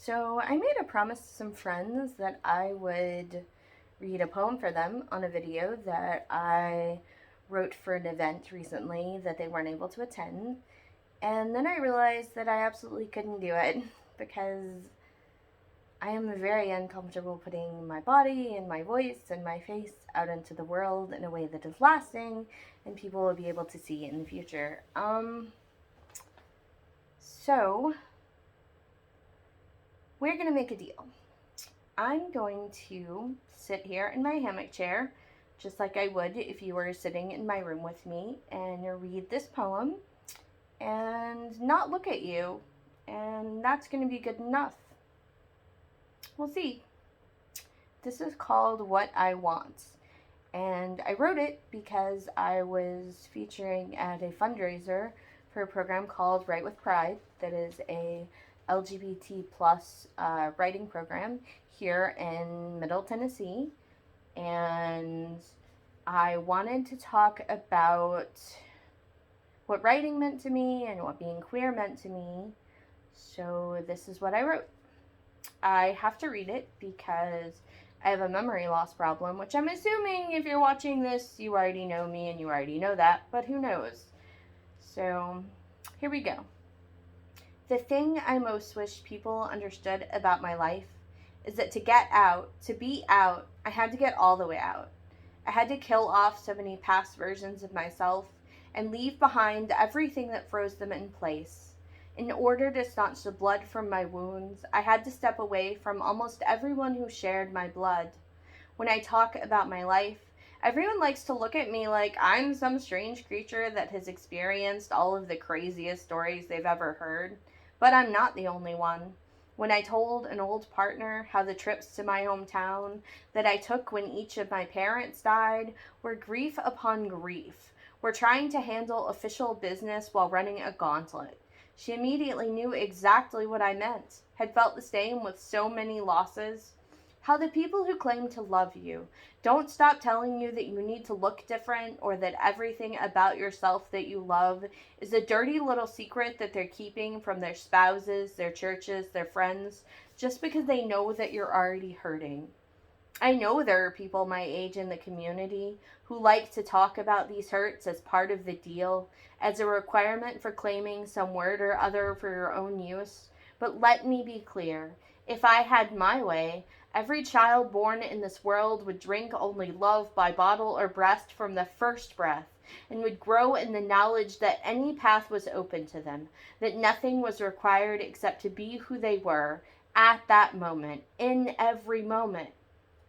So I made a promise to some friends that I would read a poem for them on a video that I wrote for an event recently that they weren't able to attend. And then I realized that I absolutely couldn't do it because I am very uncomfortable putting my body and my voice and my face out into the world in a way that is lasting and people will be able to see in the future. So we're going to make a deal. I'm going to sit here in my hammock chair, just like I would if you were sitting in my room with me, and read this poem and not look at you. And that's going to be good enough. We'll see. This is called What I Want. And I wrote it because I was featuring at a fundraiser for a program called Write with Pride that is a LGBT plus writing program here in Middle Tennessee. And I wanted to talk about what writing meant to me and what being queer meant to me. So this is what I wrote. I have to read it because I have a memory loss problem, which I'm assuming if you're watching this, you already know me and you already know that, but who knows? So here we go. The thing I most wish people understood about my life is that to get out, to be out, I had to get all the way out. I had to kill off so many past versions of myself and leave behind everything that froze them in place. In order to staunch the blood from my wounds, I had to step away from almost everyone who shared my blood. When I talk about my life, everyone likes to look at me like I'm some strange creature that has experienced all of the craziest stories they've ever heard. But I'm not the only one. When I told an old partner how the trips to my hometown that I took when each of my parents died were grief upon grief, were trying to handle official business while running a gauntlet, she immediately knew exactly what I meant, had felt the same with so many losses. How the people who claim to love you don't stop telling you that you need to look different or that everything about yourself that you love is a dirty little secret that they're keeping from their spouses, their churches, their friends, just because they know that you're already hurting. I know there are people my age in the community who like to talk about these hurts as part of the deal, as a requirement for claiming some word or other for your own use. But let me be clear. If I had my way, every child born in this world would drink only love by bottle or breast from the first breath, and would grow in the knowledge that any path was open to them, that nothing was required except to be who they were at that moment, in every moment.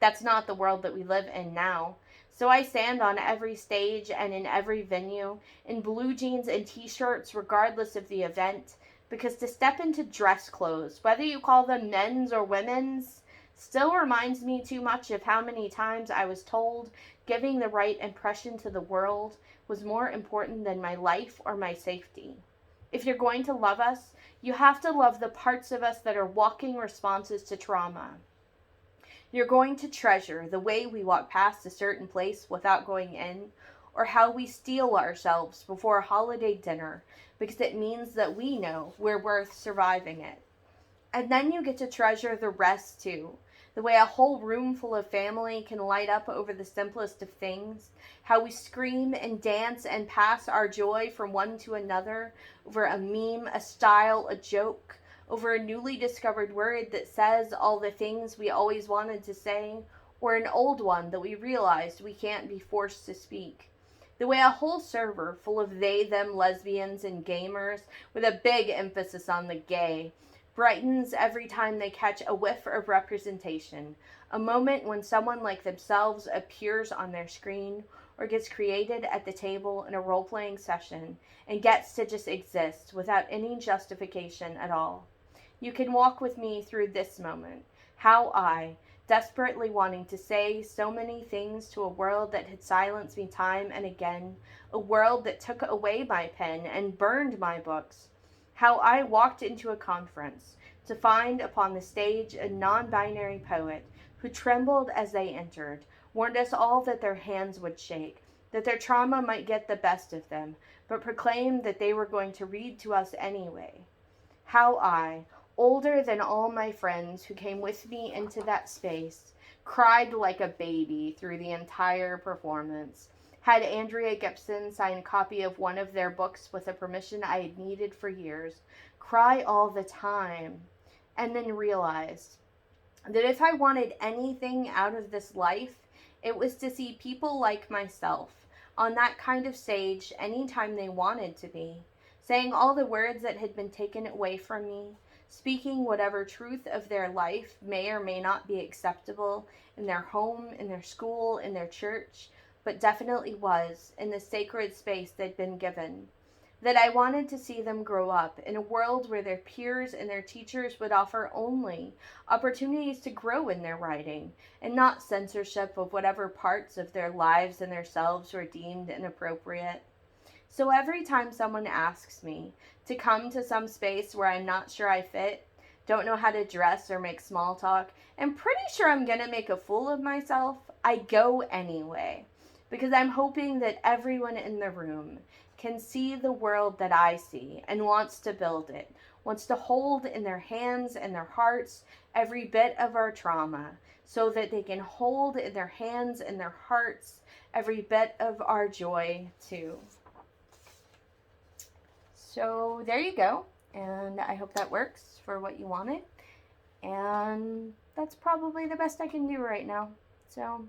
That's not the world that we live in now. So I stand on every stage and in every venue, in blue jeans and t-shirts regardless of the event, because to step into dress clothes, whether you call them men's or women's, still reminds me too much of how many times I was told giving the right impression to the world was more important than my life or my safety. If you're going to love us, you have to love the parts of us that are walking responses to trauma. You're going to treasure the way we walk past a certain place without going in, or how we steel ourselves before a holiday dinner because it means that we know we're worth surviving it. And then you get to treasure the rest too. The way a whole room full of family can light up over the simplest of things. How we scream and dance and pass our joy from one to another over a meme, a style, a joke, over a newly discovered word that says all the things we always wanted to say, or an old one that we realized we can't be forced to speak. The way a whole server full of they, them, lesbians, and gamers, with a big emphasis on the gay, brightens every time they catch a whiff of representation, a moment when someone like themselves appears on their screen or gets created at the table in a role-playing session and gets to just exist without any justification at all. You can walk with me through this moment, how I, desperately wanting to say so many things to a world that had silenced me time and again, a world that took away my pen and burned my books, how I walked into a conference to find upon the stage a non-binary poet who trembled as they entered, warned us all that their hands would shake, that their trauma might get the best of them, but proclaimed that they were going to read to us anyway. How I, older than all my friends who came with me into that space, cried like a baby through the entire performance. Had Andrea Gibson sign a copy of one of their books with a permission I had needed for years, cry all the time, and then realized that if I wanted anything out of this life, it was to see people like myself on that kind of stage anytime they wanted to be, saying all the words that had been taken away from me, speaking whatever truth of their life may or may not be acceptable in their home, in their school, in their church, but definitely was in the sacred space they'd been given. That I wanted to see them grow up in a world where their peers and their teachers would offer only opportunities to grow in their writing and not censorship of whatever parts of their lives and themselves were deemed inappropriate. So every time someone asks me to come to some space where I'm not sure I fit, don't know how to dress or make small talk, and pretty sure I'm gonna make a fool of myself, I go anyway. Because I'm hoping that everyone in the room can see the world that I see and wants to build it, wants to hold in their hands and their hearts every bit of our trauma, so that they can hold in their hands and their hearts every bit of our joy too. So there you go, and I hope that works for what you wanted, and that's probably the best I can do right now. So